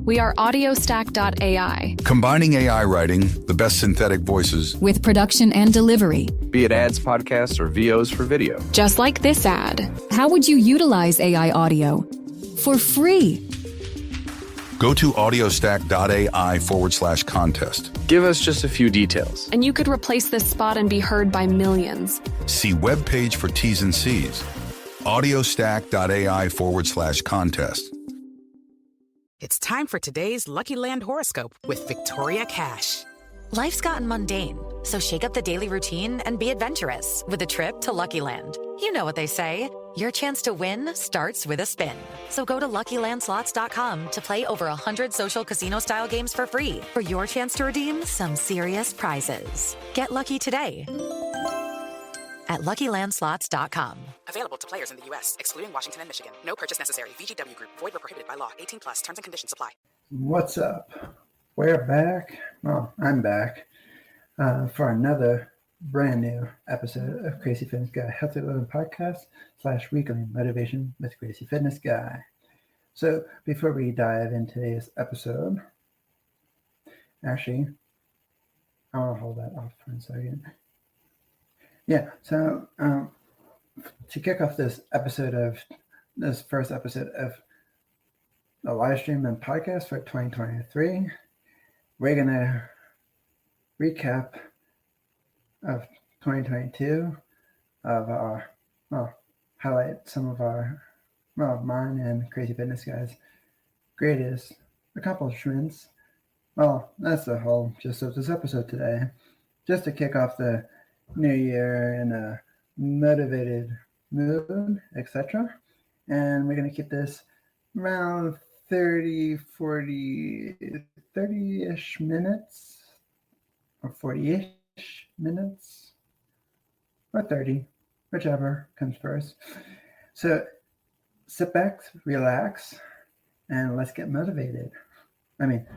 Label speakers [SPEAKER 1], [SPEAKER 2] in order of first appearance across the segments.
[SPEAKER 1] We are audiostack.ai.
[SPEAKER 2] Combining AI writing, the best synthetic voices,
[SPEAKER 1] With production and delivery.
[SPEAKER 3] Be it ads, podcasts, or VOs for video.
[SPEAKER 1] Just like this ad. How would you utilize AI audio? For free.
[SPEAKER 2] go to audiostack.ai/contest.
[SPEAKER 3] Give us just a few details.
[SPEAKER 1] And you could replace this spot and be heard by millions.
[SPEAKER 2] See webpage for T's and C's. audiostack.ai/contest.
[SPEAKER 4] It's time for today's Lucky Land horoscope with Victoria Cash.
[SPEAKER 5] Life's gotten mundane, so shake up the daily routine and be adventurous with a trip to Lucky Land. You know what they say, your chance to win starts with a spin. So go to LuckyLandSlots.com to play over 100 social casino-style games for free for your chance to redeem some serious prizes. Get lucky today at LuckyLandSlots.com.
[SPEAKER 4] Available to players in the U.S., excluding Washington and Michigan. No purchase necessary. VGW Group. Void where prohibited by law. 18+. Terms and conditions apply.
[SPEAKER 6] What's up? We're back. Well, I'm back for another brand new episode of Crazy Fitness Guy Healthy Living Podcast / Weekly Motivation with Crazy Fitness Guy. So before we dive into today's episode, actually, I want to hold that off for a second. Yeah, so to kick off this first episode of the live stream and podcast for 2023, we're going to recap of 2022 of our, highlight some of our, mine and Crazy Fitness Guy's greatest accomplishments. Well, that's the whole gist of this episode today. Just to kick off the new year in a motivated mood, etc. And we're going to keep this around 30-ish minutes, or 40-ish minutes, or 30, whichever comes first. So sit back, relax, and let's get motivated. I mean,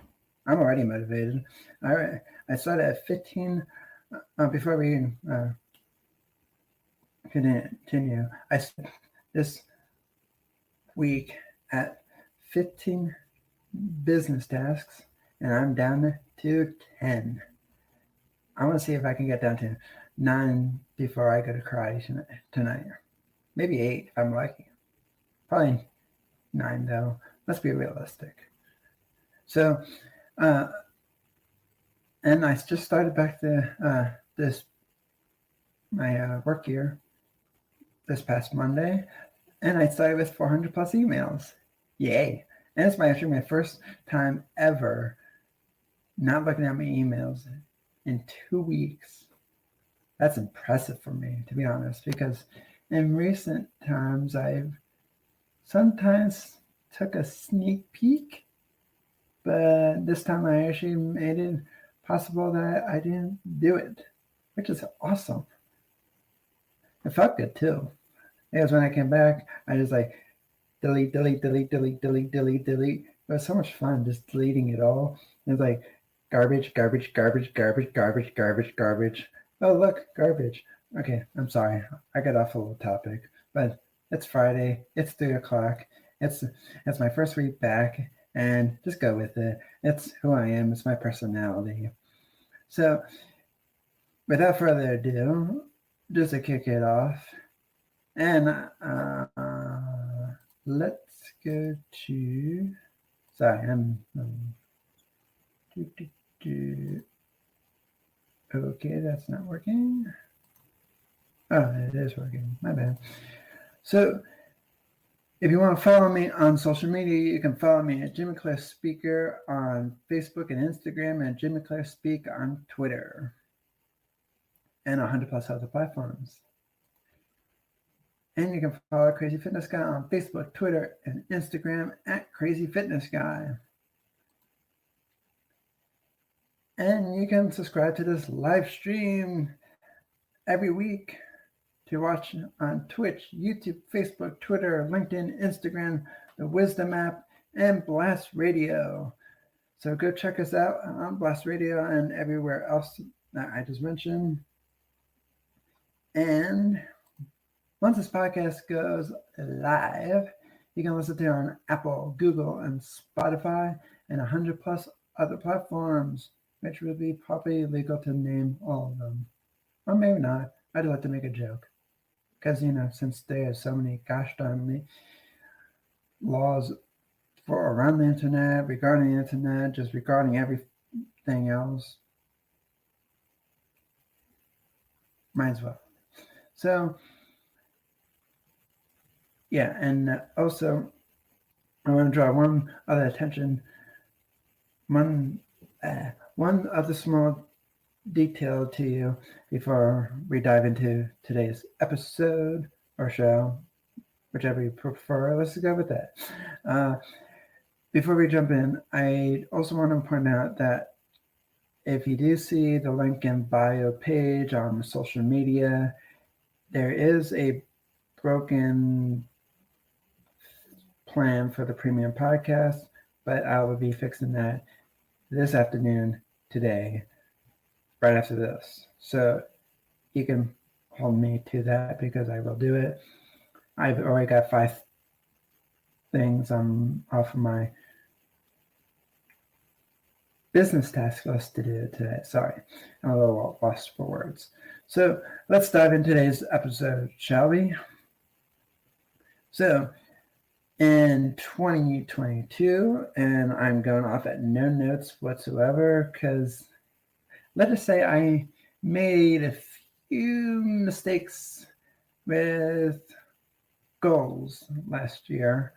[SPEAKER 6] I'm already motivated. I started at 15. Before we continue, I spent this week at 15 business tasks, and I'm down to 10. I want to see if I can get down to 9 before I go to karate tonight. Maybe 8 if I'm lucky. Probably 9 though. Let's be realistic. So, and I just started back my work year this past Monday, and I started with 400 plus emails. Yay! And it's actually my first time ever not looking at my emails in 2 weeks. That's impressive for me, to be honest, because in recent times I've sometimes took a sneak peek, but this time I actually made it possible that I didn't do it, which is awesome. It felt good too. Because when I came back, I just like delete. It was so much fun just deleting it all. It was like garbage. Oh, look, garbage. Okay, I'm sorry. I got off a little topic, but it's Friday. It's 3 o'clock. It's my first week back, and just go with it. It's who I am. It's my personality. So, without further ado, just to kick it off, and let's go to. Sorry, Okay, that's not working. Oh, it is working. My bad. So, if you want to follow me on social media, you can follow me at Jimmy Clare Speaker on Facebook and Instagram, and Jimmy Clare Speak on Twitter, and 100 plus other platforms. And you can follow Crazy Fitness Guy on Facebook, Twitter, and Instagram at Crazy Fitness Guy. And you can subscribe to this live stream every week to watch on Twitch, YouTube, Facebook, Twitter, LinkedIn, Instagram, the Wisdom app, and Blast Radio. So go check us out on Blast Radio and everywhere else that I just mentioned. And once this podcast goes live, you can listen to it on Apple, Google, and Spotify, and 100 plus other platforms, which would be probably illegal to name all of them. Or maybe not. I'd like to make a joke. Because, since there are so many gosh darn laws for around the internet, regarding the internet, just regarding everything else, might as well. So, yeah, and also, I want to draw one other small detail to you before we dive into today's episode or show, whichever you prefer. Let's go with that. Before we jump in, I also want to point out that if you do see the link in bio page on social media, there is a broken plan for the premium podcast, but I will be fixing that this afternoon today, right after this. So you can hold me to that because I will do it. I've already got 5 things off of my business task list to do today. Sorry, I'm a little lost for words. So let's dive into today's episode, shall we? So in 2022, and I'm going off at no notes whatsoever because let's just say I made a few mistakes with goals last year.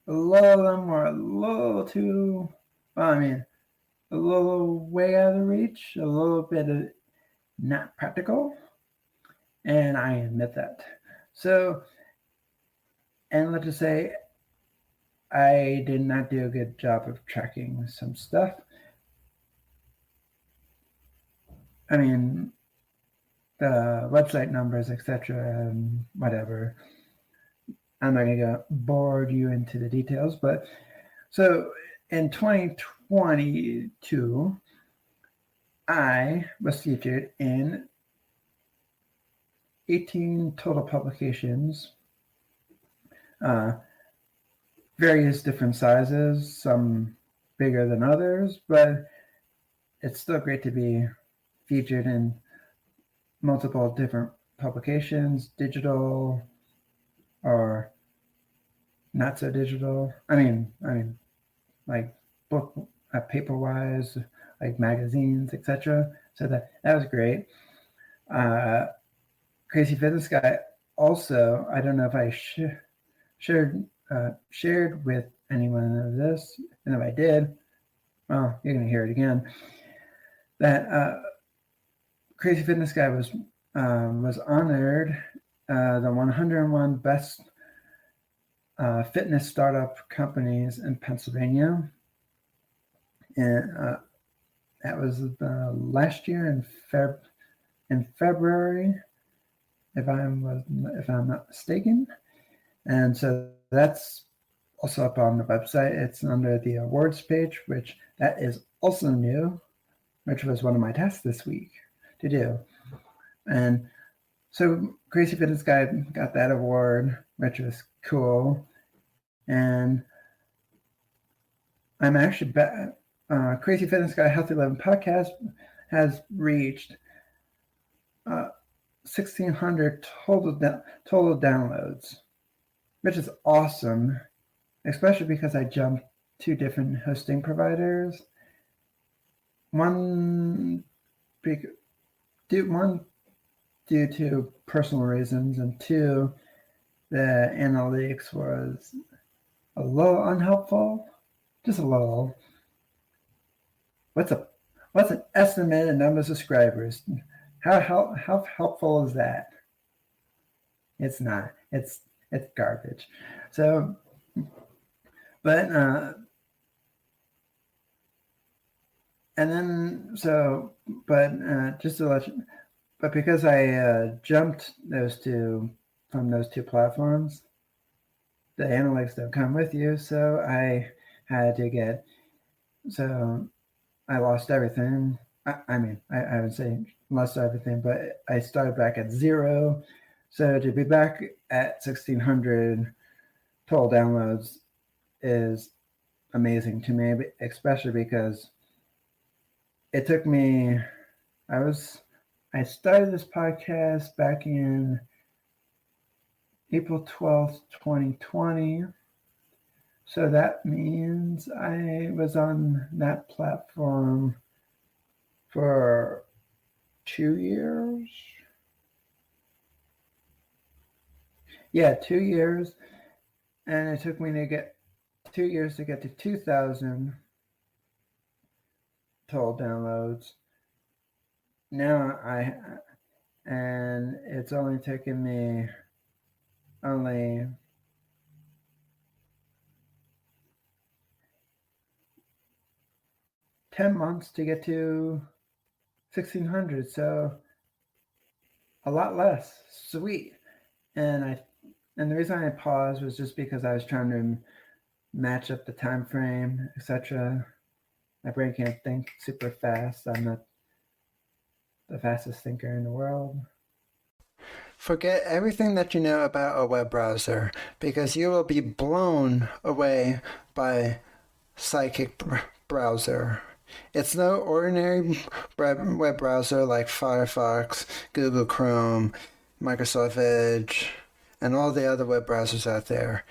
[SPEAKER 6] A lot of them were a little too, a little way out of reach, a little bit of not practical, and I admit that. So, and let's just say I did not do a good job of tracking some stuff. The website numbers, etc., and whatever. I'm not going to bore you into the details, but so in 2022, I was featured in 18 total publications, various different sizes, some bigger than others, but it's still great to be featured in multiple different publications, digital or not so digital. Like book, paper-wise, like magazines, etc. So that was great. Crazy Fitness Guy also, I don't know if I shared with anyone of this, and if I did, well, you're going to hear it again, that Crazy Fitness Guy was honored the 101 best fitness startup companies in Pennsylvania, and that was last year in February, if I'm not mistaken. And so that's also up on the website. It's under the awards page, which that is also new, which was one of my tasks this week to do. And so Crazy Fitness Guy got that award, which was cool. And I'm actually Crazy Fitness Guy Healthy Living podcast has reached 1,600 total downloads, which is awesome, especially because I jumped 2 different hosting providers. One due to personal reasons, and 2, the analytics was a little unhelpful, just a little. What's an estimated number of subscribers? How helpful is that? It's not. It's garbage. So, but just to let you, but because I jumped from those two platforms, the analytics don't come with you, so I had to I lost everything. I would say lost everything, but I started back at 0. So to be back at 1,600 total downloads is amazing to me, especially because it took me, I started this podcast back in April 12th, 2020. So that means I was on that platform for 2 years. Yeah, 2 years. And it took me to get 2 years to get to 2,000 total downloads. And it's only taken me only 10 months to get to 1,600. So a lot less. Sweet. And the reason I paused was just because I was trying to match up the time frame, etc. My brain can't think super fast. I'm not the fastest thinker in the world. Forget everything that you know about a web browser because you will be blown away by Psychic browser. It's no ordinary web browser like Firefox, Google Chrome, Microsoft Edge, and all the other web browsers out there.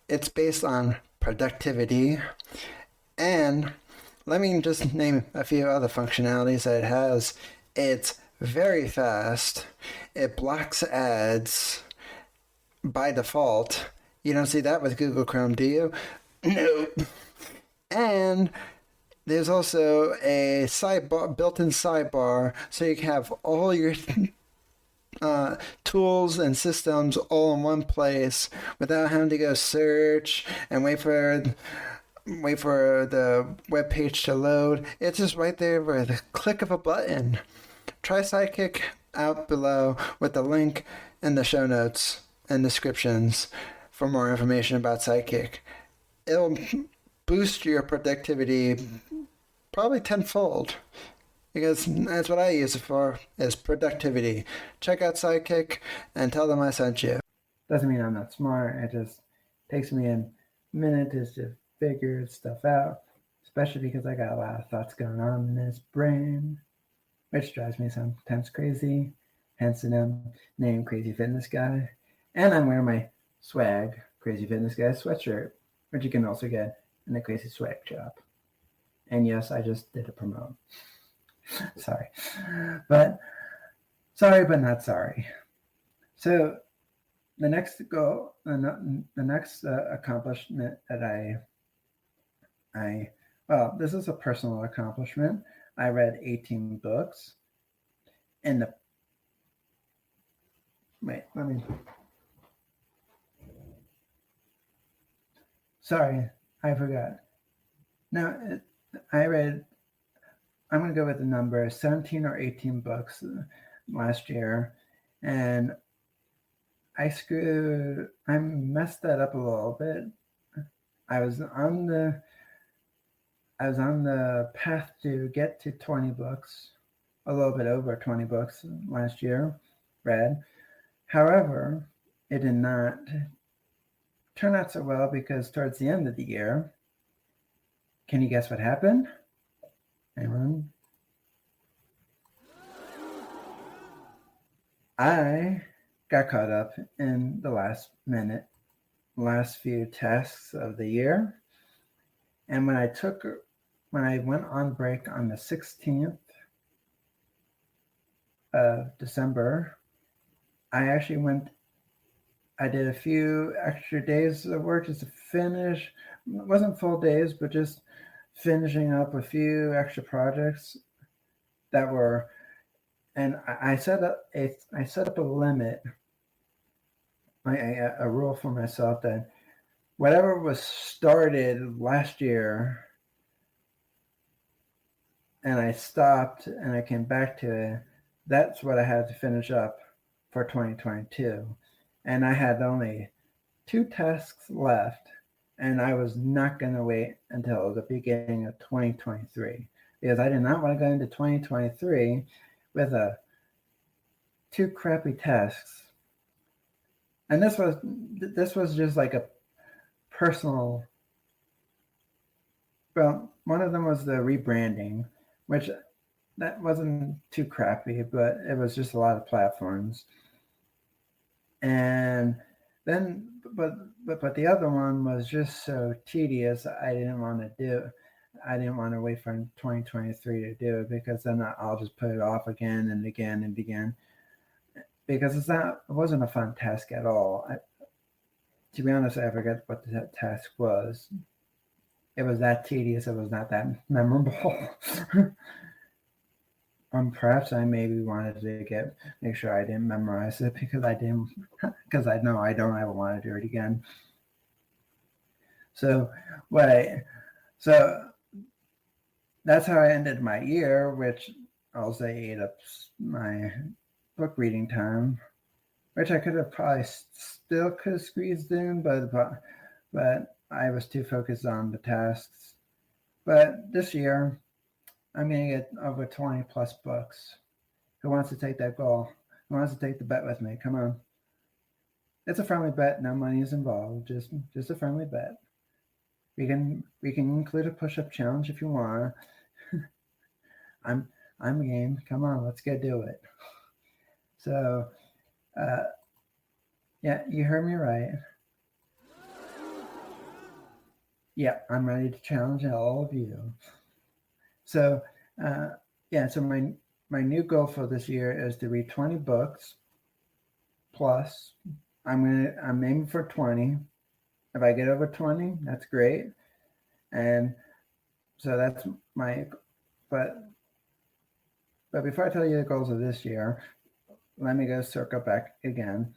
[SPEAKER 6] It's based on productivity, and let me just name a few other functionalities that it has. It's very fast. It blocks ads by default. You don't see that with Google Chrome, do you? No. And there's also a sidebar, built-in sidebar, so you can have all your tools and systems all in one place without having to go search and wait for the web page to load. It's just right there with a click of a button. Try Sidekick out below with the link in the show notes and descriptions for more information about Sidekick. It'll boost your productivity probably tenfold, because that's what I use it for, is productivity. Check out Sidekick and tell them I sent you. Doesn't mean I'm not smart. It just takes me a minute to just figure stuff out, especially because I got a lot of thoughts going on in this brain, which drives me sometimes crazy. Hence the name Crazy Fitness Guy. And I'm wearing my swag Crazy Fitness Guy sweatshirt, which you can also get in the Crazy Swag shop. And yes, I just did a promote. Sorry, but not sorry. So the next goal, the next accomplishment that well, this is a personal accomplishment. I read 18 books. Sorry, I forgot. No, I'm going to go with the number 17 or 18 books last year. And I messed that up a little bit. I was on the path to get to 20 books, a little bit over 20 books last year read. However, it did not turn out so well because towards the end of the year, can you guess what happened? Anyone? I got caught up in the last few tasks of the year. And when I went on break on the 16th of December, I did a few extra days of work just to finish. It wasn't full days, but just finishing up a few extra projects that were, and I set up a limit, a rule for myself that whatever was started last year and I stopped and I came back to it, that's what I had to finish up for 2022. And I had only 2 tasks left, and I was not going to wait until the beginning of 2023 because I did not want to go into 2023 with 2 crappy tasks. And this was just like a personal Well, one of them was the rebranding, which that wasn't too crappy, but it was just a lot of platforms. And then, but the other one was just so tedious. I didn't want to do. I didn't want to wait for 2023 to do it, because then I'll just put it off again and again and again. Because it wasn't a fun task at all. To be honest, I forget what the task was. It was that tedious. It was not that memorable. Perhaps I maybe wanted to make sure I didn't memorize it, because I know I don't ever want to do it again. So that's how I ended my year, which I'll say ate up my book reading time, which I could have probably still could have squeezed in, but I was too focused on the tasks. But this year, I'm going to get over 20 plus books. Who wants to take that goal? Who wants to take the bet with me? Come on. It's a friendly bet. No money is involved. Just a friendly bet. We can include a push-up challenge if you want. I'm game. Come on, let's go do it. So, yeah, you heard me right. Yeah, I'm ready to challenge all of you. So, so my new goal for this year is to read 20 books. Plus, I'm aiming for 20. If I get over 20, that's great. And so that's but before I tell you the goals of this year, let me go circle back again.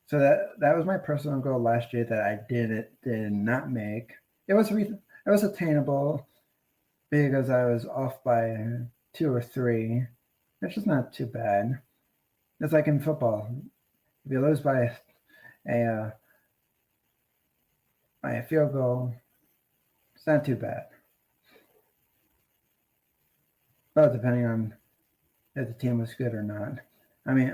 [SPEAKER 6] So that was my personal goal last year that I did not make. It was attainable, because I was off by 2 or 3, which is not too bad. It's like in football. If you lose by a field goal, it's not too bad. Well, depending on if the team was good or not. I mean,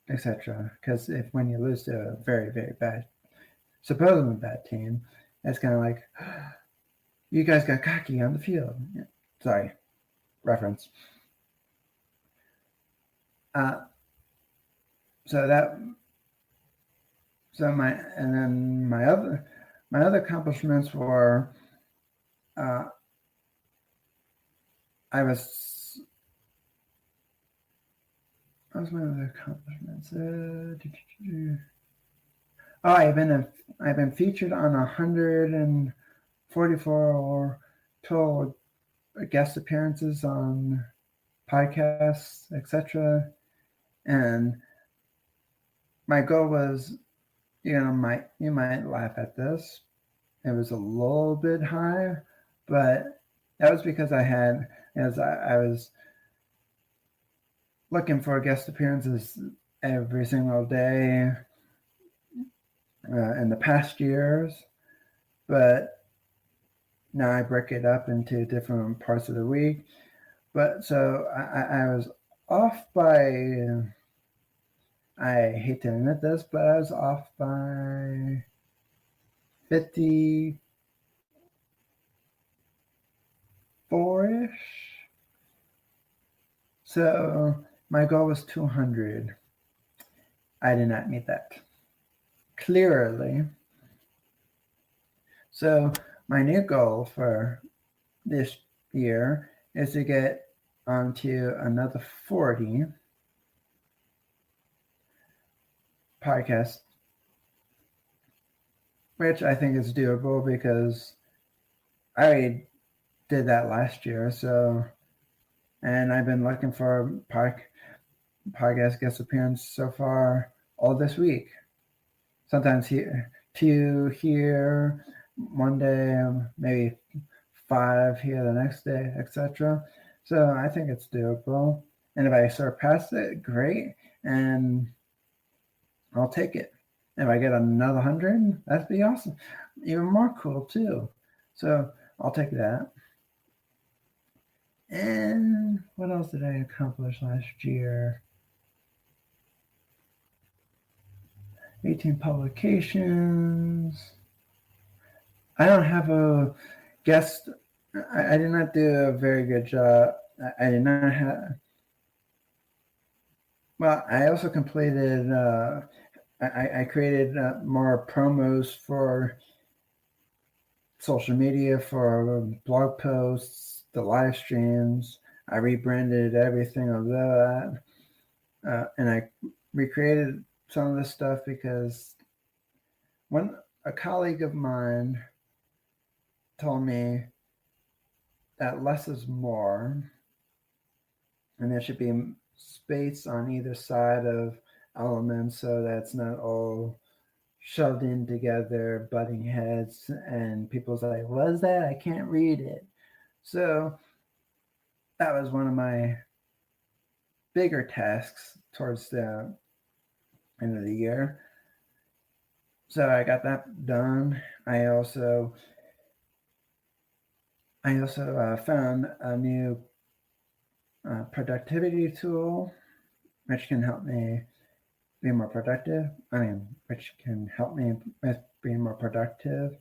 [SPEAKER 6] etc. Because when you lose to a very, very bad, supposedly bad team, it's kind of like, you guys got cocky on the field. Yeah. Sorry, reference. My other accomplishments were, what was my other accomplishments? I've been featured on 144 total guest appearances on podcasts, etc. And my goal was, you might laugh at this, it was a little bit high, but that was because I was looking for guest appearances every single day in the past years, but now I break it up into different parts of the week. But so I was off by, I hate to admit this, but I was off by 54-ish. So my goal was 200. I did not meet that. Clearly. So my new goal for this year is to get onto another 40 podcasts, which I think is doable because I already did that last year. So, and I've been looking for podcast guest appearance so far all this week. Sometimes two here one day, maybe 5 here the next day, etc. So I think it's doable. And if I surpass it, great. And I'll take it. If I get another 100, that'd be awesome. Even more cool too. So I'll take that. And what else did I accomplish last year? 18 publications. I don't have a guest. I did not do a very good job. I did not have. Well, I also completed. I created more promos for social media, for blog posts, the live streams. I rebranded everything of that, and I recreated some of this stuff because when a colleague of mine told me that less is more, and there should be space on either side of elements so that it's not all shoved in together, butting heads, and people's like, what is that? I can't read it. So that was one of my bigger tasks towards the end of the year. So I got that done. I also found a new productivity tool which can help me be more productive. Which can help me with being more productive.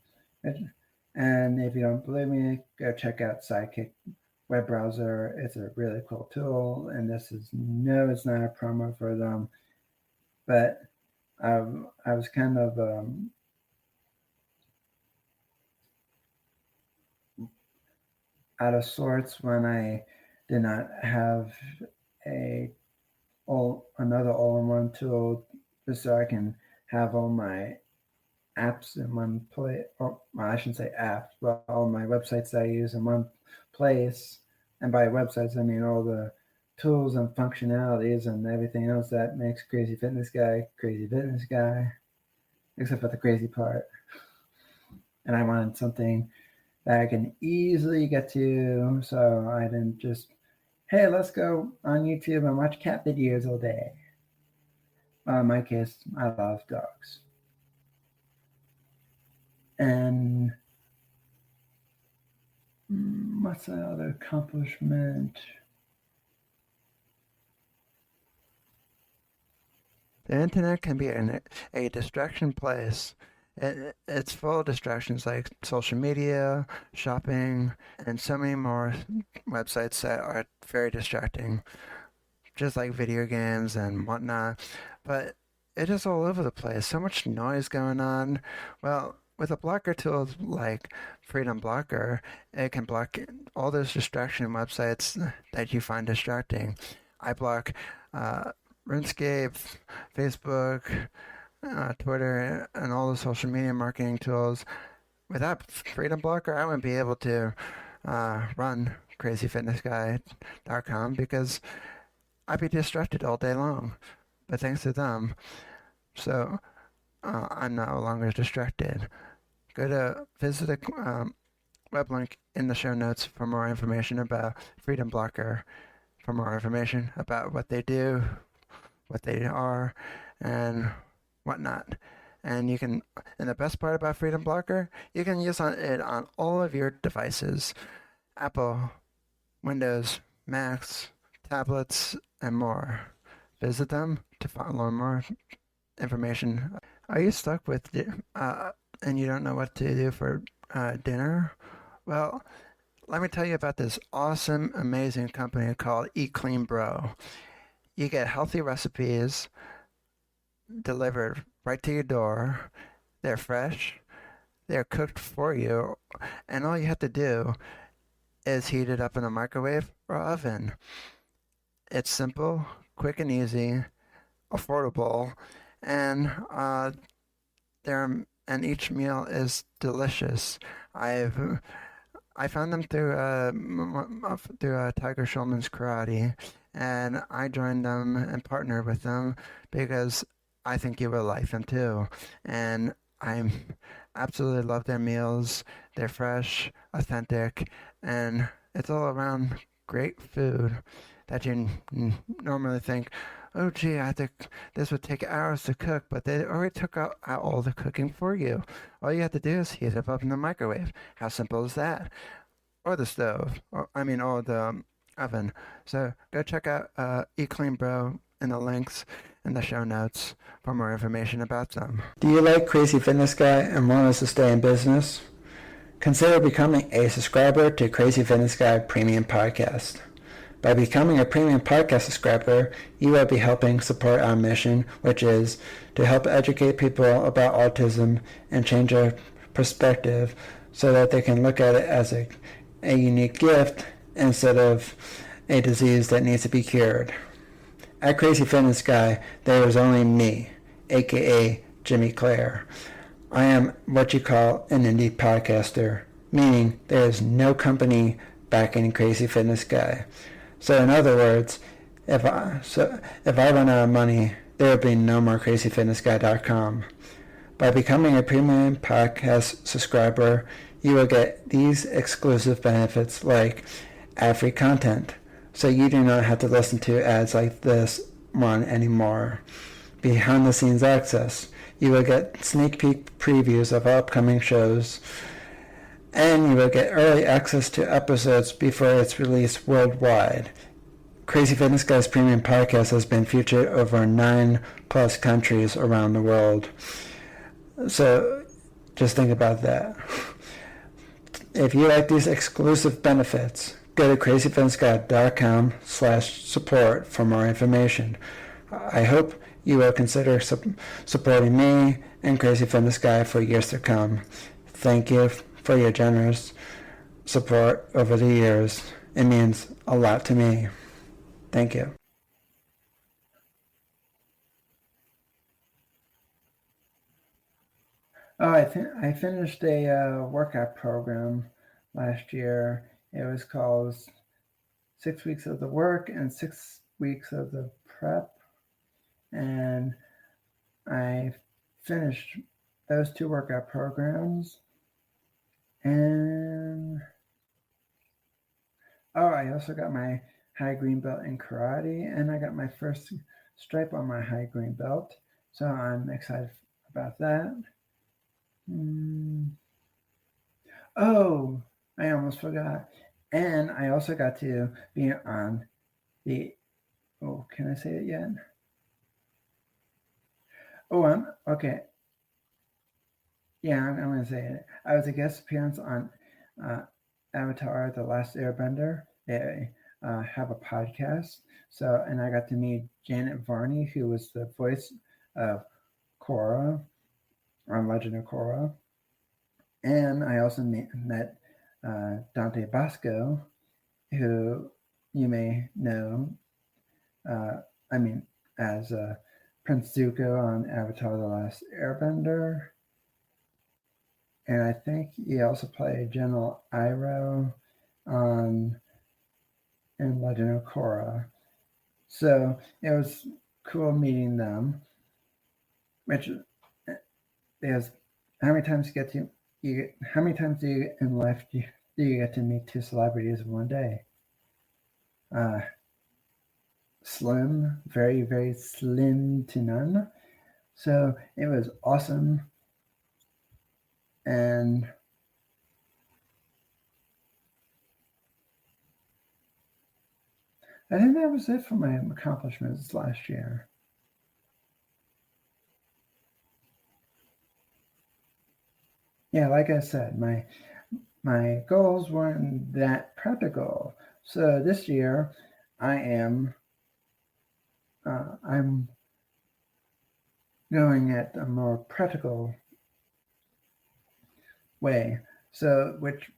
[SPEAKER 6] And if you don't believe me, go check out Sidekick web browser. It's a really cool tool, and it's not a promo for them, but I was kind of out of sorts when I did not have another all-in-one tool, just so I can have all my apps in one place. Well, I shouldn't say apps, but all my websites I use in one place. And by websites, I mean all the tools and functionalities and everything else that makes Crazy Fitness Guy, except for the crazy part. And I wanted something that I can easily get to, so I didn't just, hey, let's go on YouTube and watch cat videos all day. Well, in my case, I love dogs. And what's the other accomplishment? The internet can be a distraction place. It's full of distractions like social media, shopping, and so many more websites that are very distracting, just like video games and whatnot. But it is all over the place. So much noise going on. Well, with a blocker tool like Freedom Blocker, it can block all those distraction websites that you find distracting. I block RuneScape, Facebook, Twitter, and all the social media marketing tools. Without Freedom Blocker, I wouldn't be able to run CrazyFitnessGuy.com because I'd be distracted all day long. But thanks to them, so I'm no longer distracted. Visit the web link in the show notes for more information about Freedom Blocker, for more information about what they do, what they are, and whatnot. And you can, and the best part about Freedom Blocker, you can use it on all of your devices: Apple, Windows, Macs, tablets, and more. Visit them to learn more information. Are you stuck with and you don't know what to do for dinner? Well, let me tell you about this awesome, amazing company called Eat Clean Bro. You get healthy recipes delivered right to your door. They're fresh. They're cooked for you. And all you have to do is heat it up in a microwave or oven. It's simple, quick and easy, affordable, and each meal is delicious. I found them through Tiger Schulman's Karate, and I joined them and partnered with them because I think you will like them too. And I absolutely love their meals. They're fresh, authentic, and it's all around great food that you normally think, oh gee, I think this would take hours to cook, but they already took out all the cooking for you. All you have to do is heat it up in the microwave. How simple is that? Or the stove, or the oven. So go check out Eat Clean Bro in the links in the show notes for more information about them. Do you like Crazy Fitness Guy and want us to stay in business? Consider becoming a subscriber to Crazy Fitness Guy Premium Podcast. By becoming a premium podcast subscriber, you will be helping support our mission, which is to help educate people about autism and change their perspective so that they can look at it as a unique gift instead of a disease that needs to be cured. At Crazy Fitness Guy, there is only me, aka Jimmy Clare. I am what you call an indie podcaster, meaning there is no company backing Crazy Fitness Guy. So in other words, if I run out of money, there will be no more CrazyFitnessGuy.com. By becoming a premium podcast subscriber, you will get these exclusive benefits like ad-free content, so you do not have to listen to ads like this one anymore. Behind-the-scenes access. You will get sneak peek previews of upcoming shows, and you will get early access to episodes before it's released worldwide. Crazy Fitness Guy's premium podcast has been featured over 9+ countries around the world. So just think about that. If you like these exclusive benefits, go to crazyfitnessguy.com/support for more information. I hope you will consider supporting me and Crazy Fitness Guy for years to come. Thank you for your generous support over the years. It means a lot to me. Thank you. Oh, I finished a workout program last year. It was called 6 weeks of the work and 6 weeks of the prep. And I finished those 2 workout programs. And I also got my high green belt in karate, and I got my first stripe on my high green belt. So I'm excited about that. Oh, I almost forgot. And I also got to be on the, can I say it yet? Okay. Yeah, I'm going to say it. I was a guest appearance on Avatar: The Last Airbender. They have a podcast. So, and I got to meet Janet Varney, who was the voice of Korra on Legend of Korra. And I also met Dante Basco, who you may know, as Prince Zuko on Avatar: The Last Airbender. And I think he also played General Iroh in Legend of Korra. So it was cool meeting them. Which is how many times do you in life do you get to meet 2 celebrities in one day? Slim, very, very slim to none. So it was awesome. And I think that was it for my accomplishments last year. Yeah, like I said, my goals weren't that practical. So this year I'm going at a more practical way. So which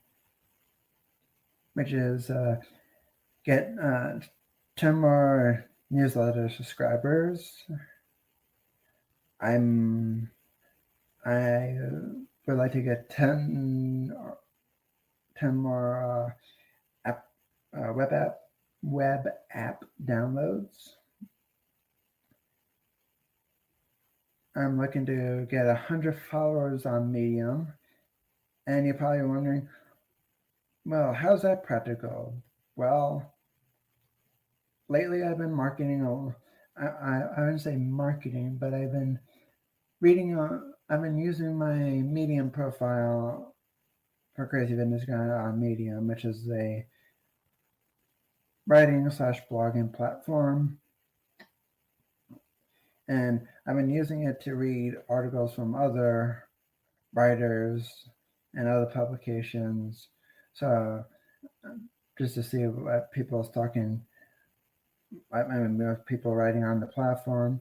[SPEAKER 6] is get 10 more newsletter subscribers. I would like to get 10 more web app downloads. I'm looking to get 100 followers on Medium. And you're probably wondering, well, how's that practical? Well, lately I've been marketing. I wouldn't say marketing, but I've been I've been using my Medium profile for Crazy Fitness Guy on Medium, which is a writing/blogging platform. And I've been using it to read articles from other writers and other publications. So just to see what people is talking, I mean, there are people writing on the platform,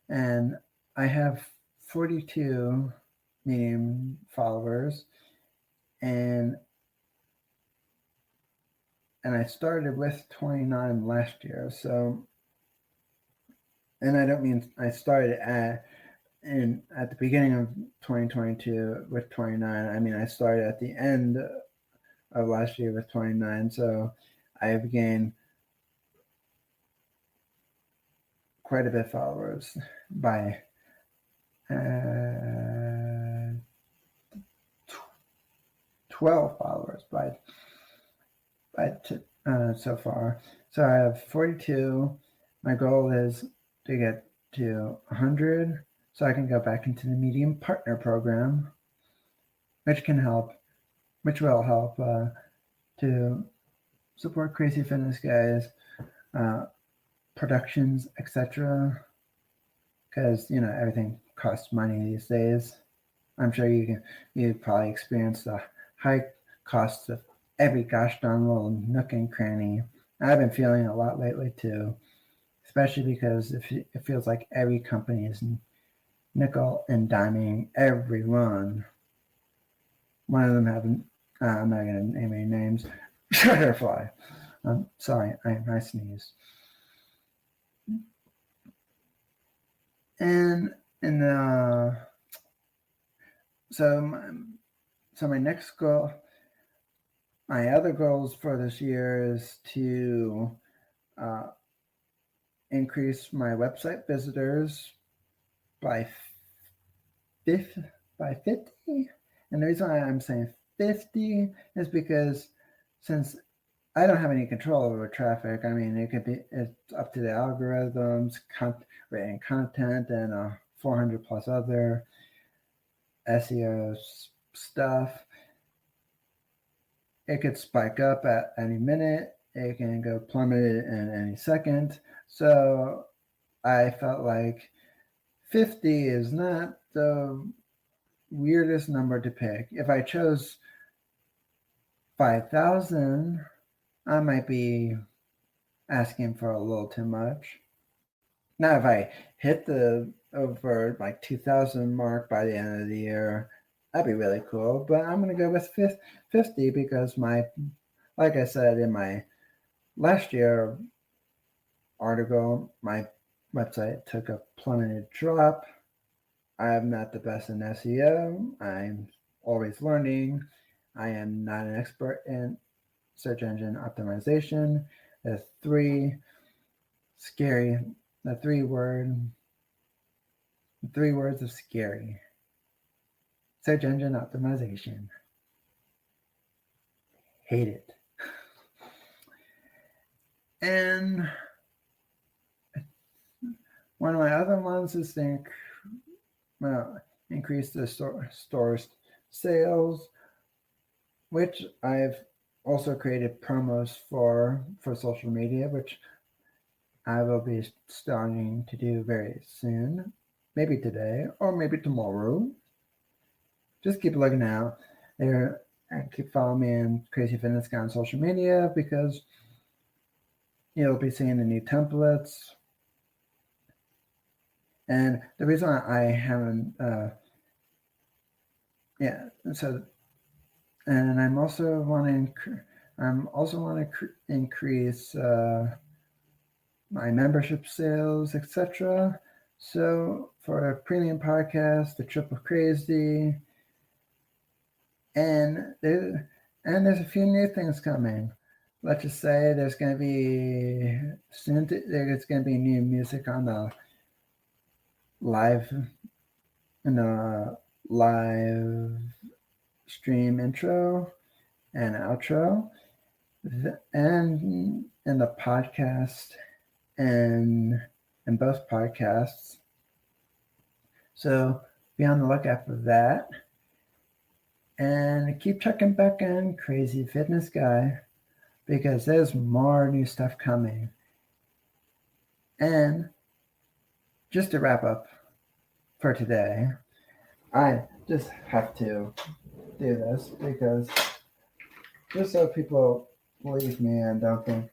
[SPEAKER 6] and I have 42 Medium followers, and I started with 29 last year. So, and I don't mean I started at the beginning of 2022 with 29. I mean, I started at the end of last year with 29. So I've gained quite a bit of followers by 12 followers so far. So I have 42. My goal is to get to 100 so I can go back into the Medium Partner Program, which will help to support Crazy Fitness Guys, productions, etc. Because everything costs money these days. I'm sure you probably experienced the high costs of every gosh darn little nook and cranny. I've been feeling a lot lately too, especially because it feels like every company is nickel and diming everyone. One of them having, I'm not going to name any names, Shutterfly. Sorry, I sneezed. And so my next goal, my other goals for this year is to increase my website visitors by 50. And the reason why I'm saying 50 is because since I don't have any control over traffic, I mean, it's up to the algorithms, rating content, and 400 plus other SEO stuff. It could spike up at any minute. It can go plummeted in any second. So I felt like 50 is not the weirdest number to pick. If I chose 5,000, I might be asking for a little too much. Now, if I hit the over like 2,000 mark by the end of the year, that'd be really cool. But I'm going to go with 50 because like I said in my last year article, my website took a plummeted drop. I'm not the best in SEO. I'm always learning. I am not an expert in search engine optimization. The three words of scary. Search engine optimization. Hate it. And one of my other ones is to increase the store's sales, which I've also created promos for social media, which I will be starting to do very soon, maybe today or maybe tomorrow. Just keep looking out there and keep following me in Crazy Fitness Guy on social media because you'll be seeing the new templates. And the reason I haven't, and I'm also want to increase my membership sales, etc. So for a premium podcast, the Triple Crazy, and there's a few new things coming. Let's just say there's going to be new music on the live stream intro and outro, and in the podcast and in both podcasts. So be on the lookout for that. And keep checking back in Crazy Fitness Guy because there's more new stuff coming. And just to wrap up for today, I just have to do this because just so people believe me and don't think,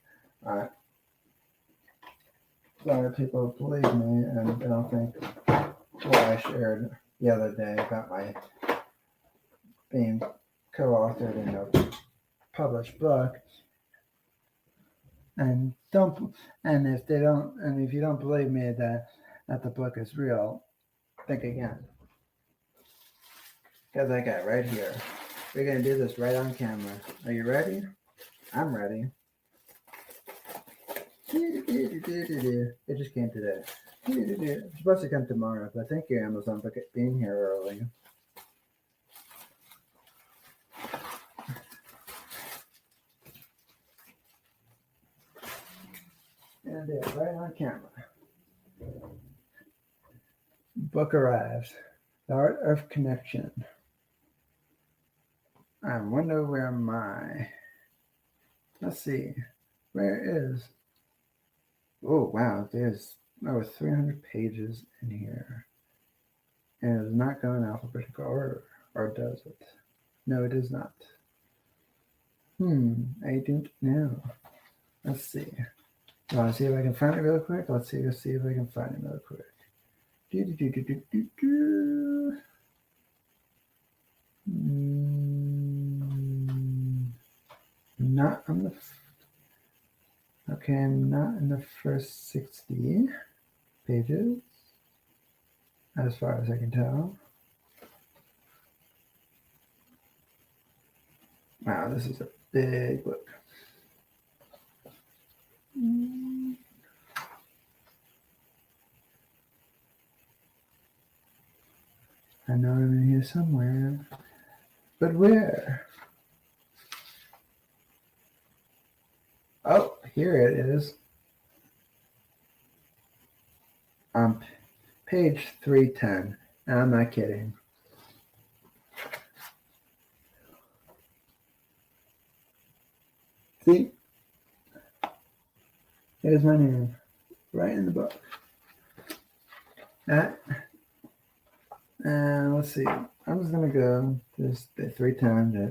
[SPEAKER 6] so people believe me and don't think what I shared the other day about my being co-authored in a published book. And if you don't believe me that the book is real, think again. Because I got right here. We're gonna do this right on camera. Are you ready? I'm ready. It just came today. It's supposed to come tomorrow, but thank you, Amazon, for being here early. And it right on camera. Book arrives. The Art of Connection. I wonder where let's see. Where is? Oh, wow. There's over 300 pages in here. And it is not going in alphabetical order. Or does it? No, it is not. I don't know. Let's see. Want to see if I can find it real quick? Let's see if I can find it real quick. Not on the. Okay, I'm not in the first 60 pages, as far as I can tell. Wow, this is a big book. I know I'm in here somewhere, but where? Oh, here it is. Page 310. And I'm not kidding. See? Here's my name. Right in the book. And let's see. I'm just going to go this 310.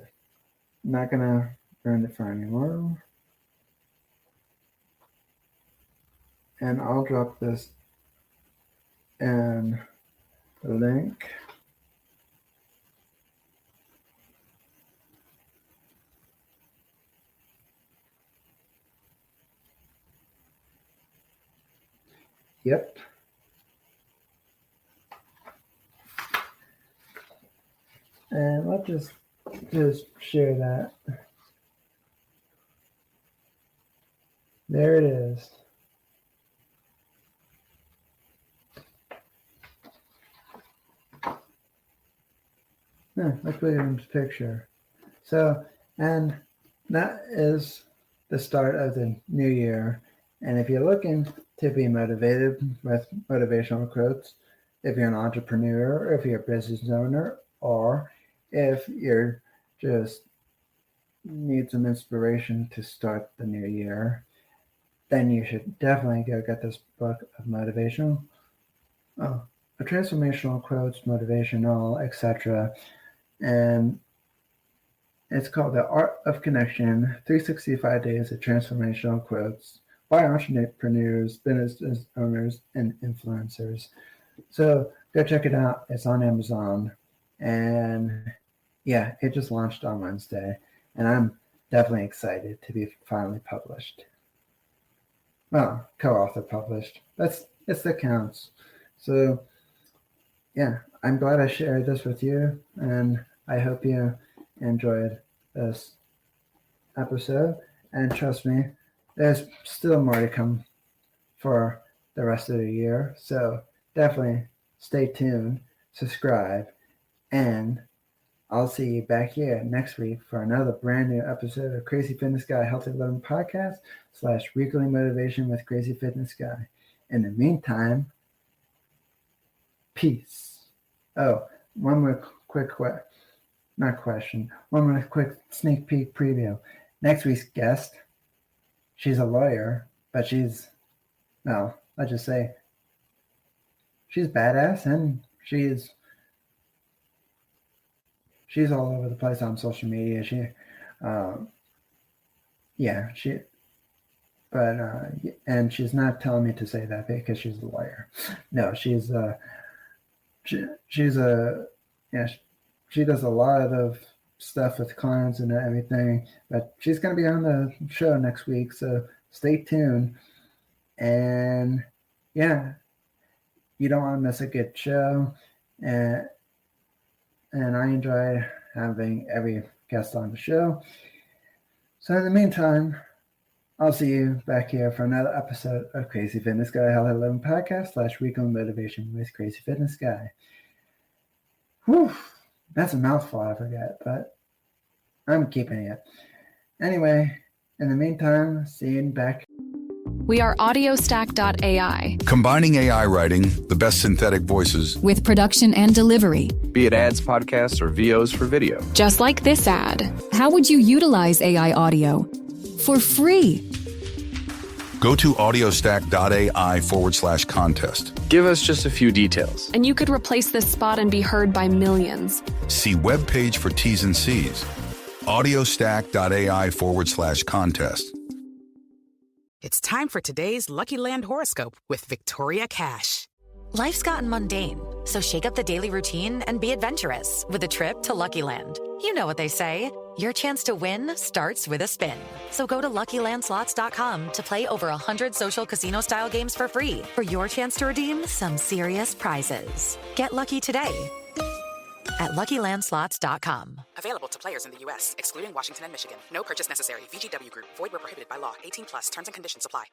[SPEAKER 6] I'm not going to burn it for anymore. And I'll drop this in the link. Yep. And let's just share that. There it is. Let's look at his picture. So, and that is the start of the new year. And if you're looking to be motivated with motivational quotes, if you're an entrepreneur, or if you're a business owner, or if you're just need some inspiration to start the new year, then you should definitely go get this book of motivational, transformational quotes, motivational, etc. And it's called The Art of Connection, 365 Days of Transformational Quotes by Entrepreneurs, Business Owners, and Influencers. So go check it out. It's on Amazon. And yeah, it just launched on Wednesday. And I'm definitely excited to be finally published. Well, co-author published. It's that counts. So yeah, I'm glad I shared this with you, and I hope you enjoyed this episode. And trust me, there's still more to come for the rest of the year. So definitely stay tuned, subscribe, and I'll see you back here next week for another brand new episode of Crazy Fitness Guy Healthy Living Podcast / Weekly Motivation with Crazy Fitness Guy. In the meantime, peace. Oh, one more quick sneak peek preview. Next week's guest, she's a lawyer, but let's just say she's badass and she's she's all over the place on social media. And she's not telling me to say that because she's a lawyer. No, she does a lot of stuff with clients and everything, but she's going to be on the show next week, so stay tuned. And yeah, you don't want to miss a good show. And I enjoy having every guest on the show. So in the meantime, I'll see you back here for another episode of Crazy Fitness Guy Health at 11 podcast / weekly motivation with Crazy Fitness Guy. Whew, that's a mouthful, I forget, but I'm keeping it. Anyway, in the meantime, see you back.
[SPEAKER 1] We are audiostack.ai
[SPEAKER 2] Combining AI writing, the best synthetic voices,
[SPEAKER 1] with production and delivery.
[SPEAKER 3] Be it ads, podcasts, or VOs for video.
[SPEAKER 1] Just like this ad. How would you utilize AI audio? For free.
[SPEAKER 2] go to audiostack.ai /contest.
[SPEAKER 3] Give us just a few details.
[SPEAKER 7] And you could replace this spot and be heard by millions.
[SPEAKER 2] See webpage for T's and C's. audiostack.ai /contest.
[SPEAKER 4] It's time for today's Lucky Land horoscope with Victoria Cash.
[SPEAKER 5] Life's gotten mundane, so shake up the daily routine and be adventurous with a trip to Lucky Land. You know what they say. Your chance to win starts with a spin. So go to LuckyLandSlots.com to play over 100 social casino-style games for free for your chance to redeem some serious prizes. Get lucky today at LuckyLandSlots.com.
[SPEAKER 4] Available to players in the U.S., excluding Washington and Michigan. No purchase necessary. VGW Group. Void where prohibited by law. 18+. Terms and conditions apply.